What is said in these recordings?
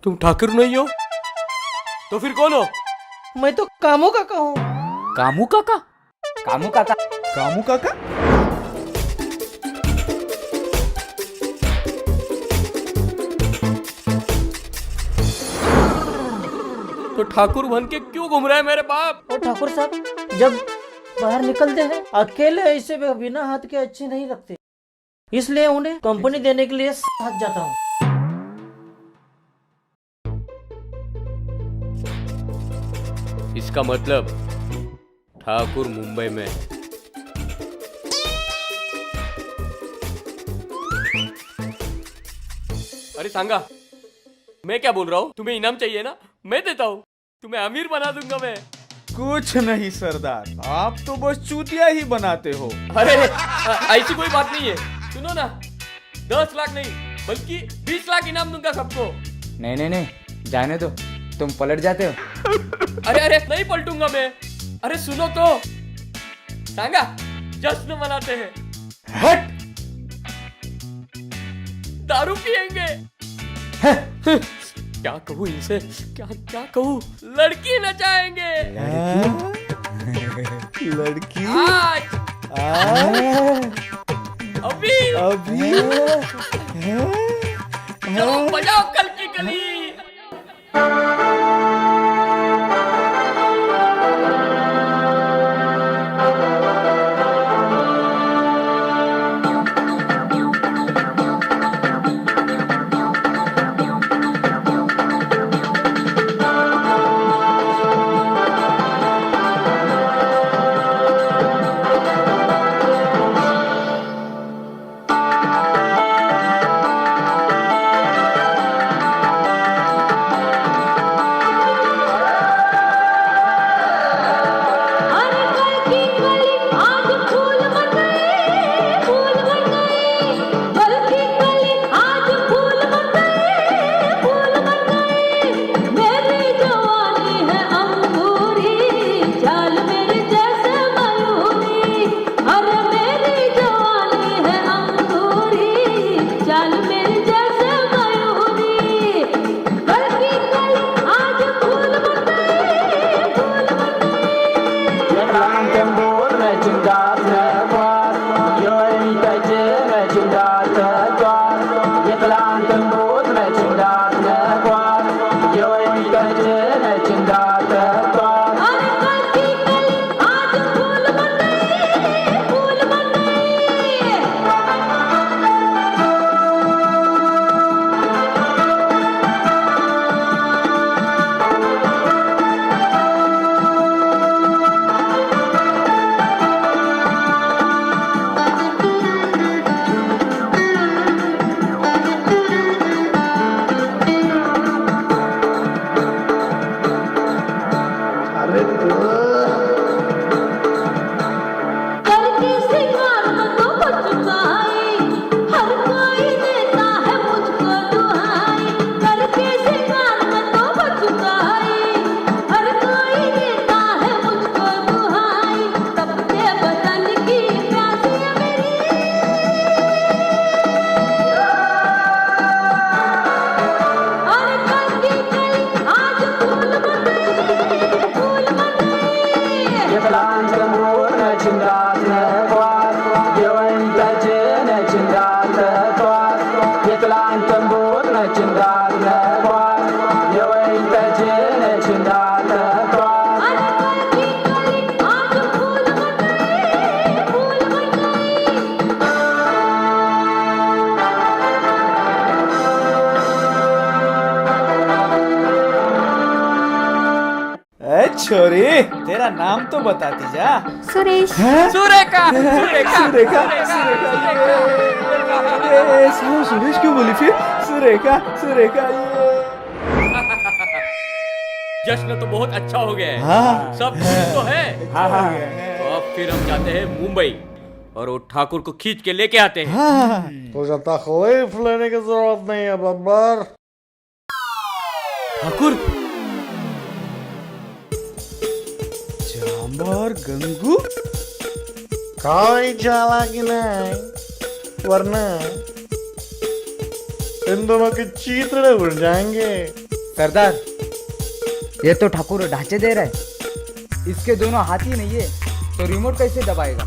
तुम ठाकुर नहीं हो तो फिर कौन हो? मैं तो कामू काका हूँ। कामू काका? कामू काका। कामू काका? तो ठाकुर बन के क्यों घूम रहा है मेरे बाप? और ठाकुर साहब जब बाहर निकलते हैं अकेले ऐसे बिना हाथ के अच्छे नहीं लगते, इसलिए उन्हें कंपनी देने के लिए साथ जाता हूँ। इसका मतलब ठाकुर मुंबई में। अरे सांगा, मैं क्या बोल रहा हूँ? तुम्हें इनाम चाहिए ना, मैं देता हूँ, तुम्हें अमीर बना दूंगा मैं। कुछ नहीं सरदार, आप तो बस चूतिया ही बनाते हो। अरे ऐसी कोई बात नहीं है, सुनो ना, 10 लाख नहीं बल्कि 20 लाख इनाम दूंगा सबको। नहीं, जाने दो, तुम पलट जाते हो। अरे नहीं पलटूंगा मैं। अरे सुनो तो, सांगा जश्न मनाते हैं। हट! दारू पिएंगे। क्या कहूँ इनसे, क्या कहूँ? लड़की नचाएंगे लड़की? आज अभी चलो बजाओ कल की कली। छोरी, तेरा नाम तो बताती जा। सुरेश। सुरेखा। सुरेश क्यों बोली फिर? सुरेखा जश्न तो बहुत अच्छा हो गया है। हाँ। सब ठीक तो है। हाँ। तो अब फिर हम जाते हैं मुंबई और वो ठाकुर को खींच के लेके आते हैं। हाँ। तुझे तकलीफ लेने की जरूरत नहीं है बब्बर। ठाकुर जांबर गंगू कोई चालाकी नहीं, वरना इन दोनों के चीतड़े उड़ जाएंगे। सरदार, ये तो ठाकुर ढांचे दे रहा है, इसके दोनों हाथ ही नहीं है, तो रिमोट कैसे दबाएगा?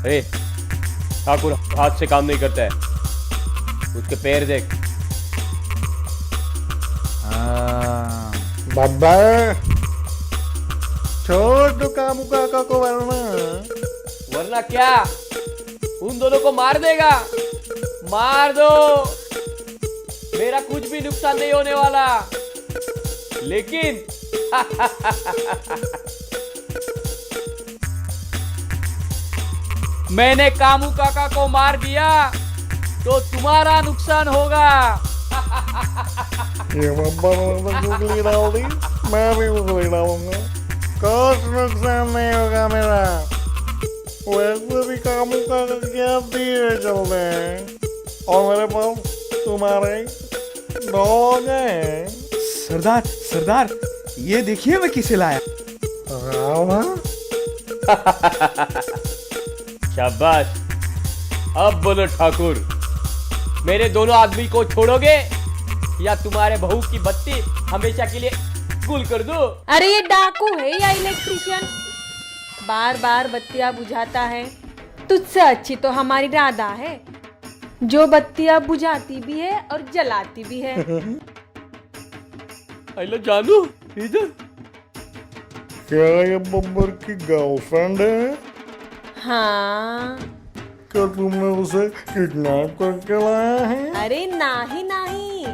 ए, ठाकुर हाथ से काम नहीं करता है, उसके पैर देख। हाँ, बाबा छोड़ दो कामू काका को वरना वरना क्या, उन दोनों को मार देगा? मार दो, मेरा कुछ भी नुकसान नहीं होने वाला। लेकिन मैंने कामू काका को मार दिया तो तुम्हारा नुकसान होगा। ये बाबा ने उंगली डाल दी, मैं भी उंगली डालूंगा, कुछ नुकसान नहीं होगा मेरा। वैसे भी कामू काका क्या धीरे चल रहे हैं और मेरे पास तुम्हारे डॉग है। सरदार सरदार, ये देखिए मैं किसे लाया। रावणा शाबाश, अब बोलो ठाकुर, मेरे दोनों आदमी को छोड़ोगे या तुम्हारे बहू की बत्ती हमेशा के लिए गुल कर दो? अरे ये डाकू है या इलेक्ट्रिशियन, बार बार बत्तियां बुझाता है। तुझसे अच्छी तो हमारी राधा है, जो बत्तियां बुझाती भी है और जलाती भी है। हेलो जानू, इधर। क्या ये बब्बर की गर्लफ्रेंड है? हाँ। क्या तुमने उसे किडनैप करके लाया है? अरे नाही नहीं,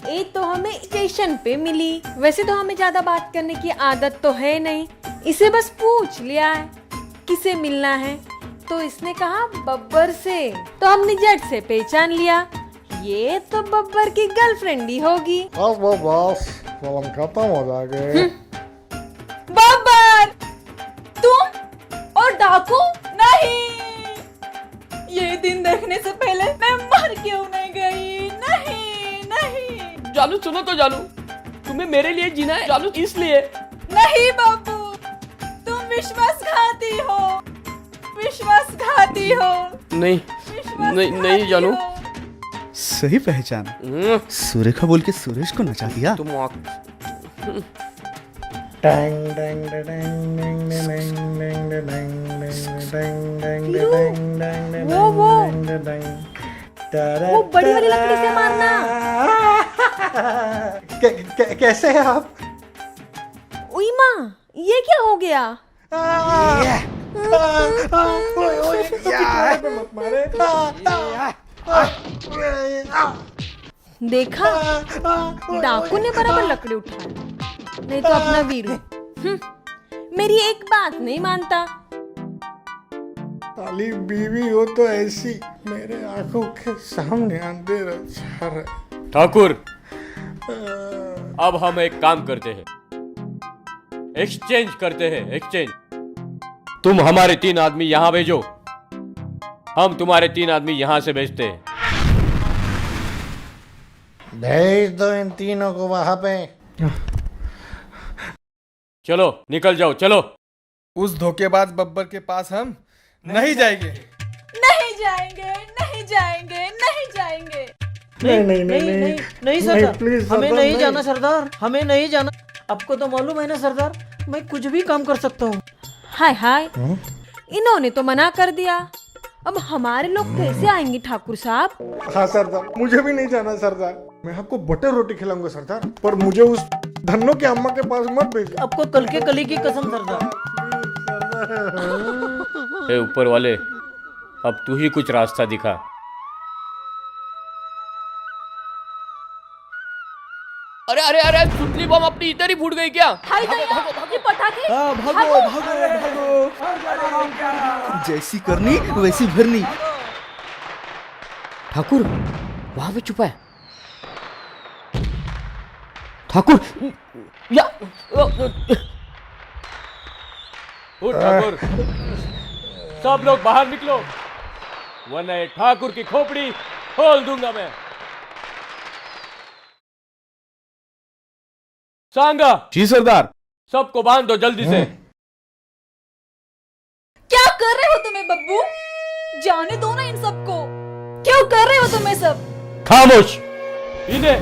ये तो हमें स्टेशन पे मिली। वैसे तो हमें ज्यादा बात करने की आदत तो है नहीं, इसे बस पूछ लिया है किसे मिलना है, तो इसने कहा बब्बर से, तो हमने झट से पहचान लिया, ये तो बब्बर की गर्लफ्रेंड ही होगी। बस फिल्म खत्म हो जाएगी। बब्बर, तुम और डाकू? नहीं, ये दिन देखने से पहले मैं मर क्यों नहीं गई? नहीं नहीं जानू सुनो तो जानू, तुम्हें मेरे लिए जीना है जानू, इसलिए। नहीं बाबू, तुम विश्वासघाती हो, विश्वासघाती हो। नहीं नहीं नहीं जानू, सही पहचान, सुरेखा बोल के सुरेश को नचा दिया। तुम Tang Tang Tang Tang Tang Tang Tang Tang Tang वो बड़ी वाली लकड़ी से मारना। कैसे हैं आप? उई माँ, ये क्या हो गया? देखा, डाकू ने बराबर लकड़ी उठाई, नहीं तो अपना वीरू मेरी एक बात नहीं मानता। साली बीवी हो तो ऐसी मेरे आंखों के सामने अंधेरा छा रहा। ठाकुर, अब हम एक काम करते हैं, एक्सचेंज करते हैं, एक्सचेंज। तुम हमारे 3 आदमी यहां भेजो, हम तुम्हारे 3 आदमी यहां से भेजते हैं। भेज दो इन तीनों को वहां पे। चलो निकल जाओ, चलो। उस धोखेबाज बब्बर के पास हम नहीं जाएंगे। नहीं जाएंगे, नहीं जाएंगे, नहीं जाएंगे। नहीं सरदार, प्लीज हमें नहीं जाना सरदार, हमें नहीं जाना। आपको तो मालूम है ना सरदार, मैं कुछ भी काम कर सकता हूँ। हाय हाय, इन्होंने तो मना कर दिया, अब हमारे लोग कैसे आएंगे ठाकुर साहब? हाँ सरदार, मुझे भी नहीं जाना सरदार। मैं आपको बटर रोटी खिलाऊंगा सरदार, पर मुझे उस धन्नो के अम्मा के पास मत भेजना। आपको कल के कली की कसम सरदार। ए ऊपर वाले, अब तू ही कुछ रास्ता दिखा। अरे अरे अरे, सुतली बम अपनी इधर ही फूट गई क्या? हाय दया, ये पटाखे। भागो भागो भागो, जैसी करनी वैसी भरनी। ठाकुर वहां पे छुपा है। ठाकुर या ओ ठाकुर, सब लोग बाहर निकलो, वरना ये ठाकुर की खोपड़ी खोल दूंगा मैं। सांगा, जी सरदार। सबको बांध दो जल्दी से। क्या कर रहे हो तुम्हें बब्बू? जाने दो ना इन सबको, क्यों कर रहे हो तुम्हें सब? खामोश, इन्हें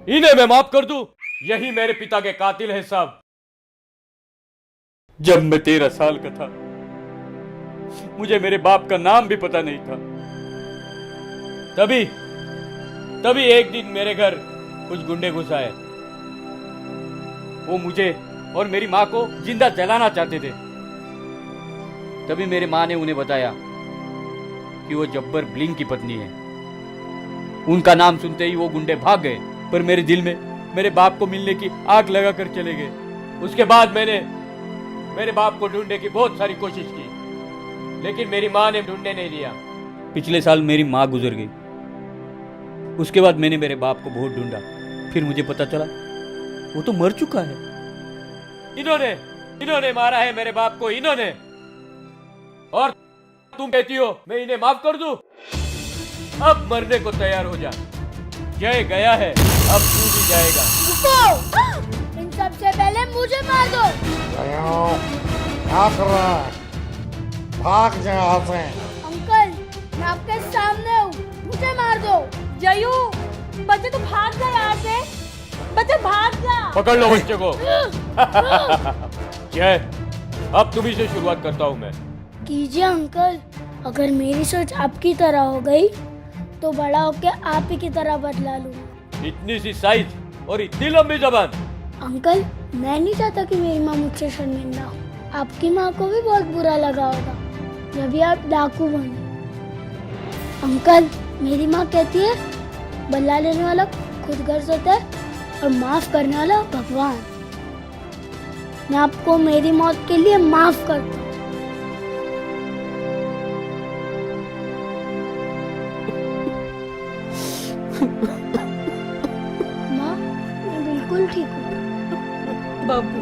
इन्हें मैं माफ कर दूं? यही मेरे पिता के कातिल है साहब। जब मैं 13 साल का था, मुझे मेरे बाप का नाम भी पता नहीं था। तभी एक दिन मेरे घर कुछ गुंडे घुस आए। वो मुझे और मेरी माँ को जिंदा जलाना चाहते थे। तभी मेरी माँ ने उन्हें बताया कि वो जब्बर ब्लिंग की पत्नी है। उनका नाम सुनते ही वो गुंडे भाग गए, पर मेरे दिल में मेरे बाप को मिलने की आग लगा कर चले गए। उसके बाद मैंने मेरे बाप को ढूंढने की बहुत सारी कोशिश की, लेकिन मेरी माँ ने ढूंढने नहीं दिया। पिछले साल मेरी माँ गुजर गई। उसके बाद मैंने मेरे बाप को बहुत ढूंढा, फिर मुझे पता चला वो तो मर चुका है। इन्होंने मारा है मेरे बाप को, इन्होंने। और तुम कहती हो मैं इन्हें माफ कर दूं? अब मरने को तैयार हो जा। जय गया है, अब तू भी जाएगा। रुको! इन सबसे पहले मुझे मार दो। क्या कर रहा है? भाग जा यहाँ से। अंकल, मैं आपके सामने हूँ, मुझे मार दो। जयू, बच्चे तो भाग जा यहाँ से। बच्चे भाग जा। पकड़ लो बच्चे को। जय, अब तुम्ही से शुरुआत करता हूँ मैं। कीजिए अंकल, अगर मेरी सोच आपकी तरह हो गई तो बड़ा होके आप ही की तरह बदला लूंगा। इतनी सी साइज और इतनी लंबी जबान। अंकल, मैं नहीं चाहता कि मेरी माँ मुझसे शर्मिंदा हो। आपकी माँ को भी बहुत बुरा लगा होगा जब भी आप डाकू बने। अंकल, मेरी माँ कहती है बदला लेने वाला खुद गर्ज होता है और माफ करने वाला भगवान। मैं आपको मेरी मौत के लिए माफ करता हूँ। माँ, मैं बिल्कुल ठीक हूँ। बाबू,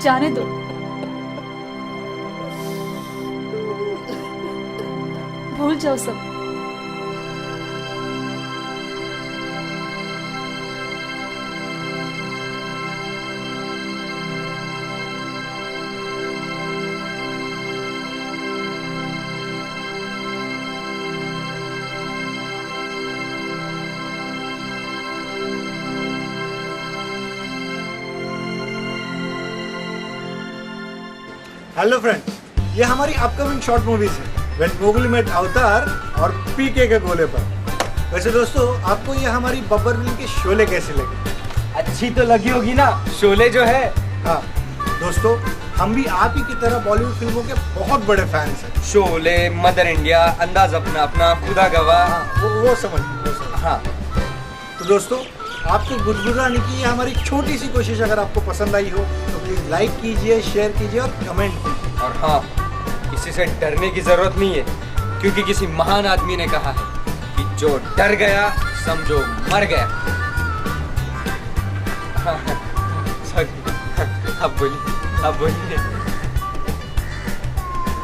जाने दो। भूल जाओ सब। हेलो फ्रेंड्स, ये हमारी अपकमिंग शॉर्ट मूवीज है व्हेन मोगली मेट अवतार और पीके के गोले पर। वैसे दोस्तों, आपको ये हमारी बब्बर फिल्म के शोले कैसे लगे? अच्छी तो लगी होगी ना, शोले जो है। हाँ दोस्तों, हम भी आप ही की तरह बॉलीवुड फिल्मों के बहुत बड़े फैंस हैं। शोले, मदर इंडिया, अंदाज अपना अपना, खुदा गवाह। हाँ, वो समझ। हाँ तो दोस्तों, आपको गुदगुदाने की ये हमारी छोटी सी कोशिश अगर आपको पसंद आई हो तो प्लीज लाइक कीजिए, शेयर कीजिए और कमेंट कीजिए। और हाँ, किसी से डरने की जरूरत नहीं है, क्योंकि किसी महान आदमी ने कहा है कि जो डर गया समझो मर गया। सॉरी, अब बोलिए।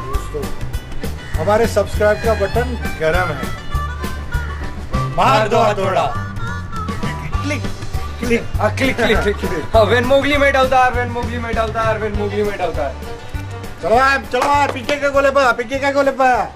दोस्तों, हमारे सब्सक्राइब का बटन गरम है, मार दो हथौड़ा। Click click click. हाँ, when Mowgli met अवतार, when Mowgli met अवतार, when Mowgli met अवतार। चलो पीके के गोले पर।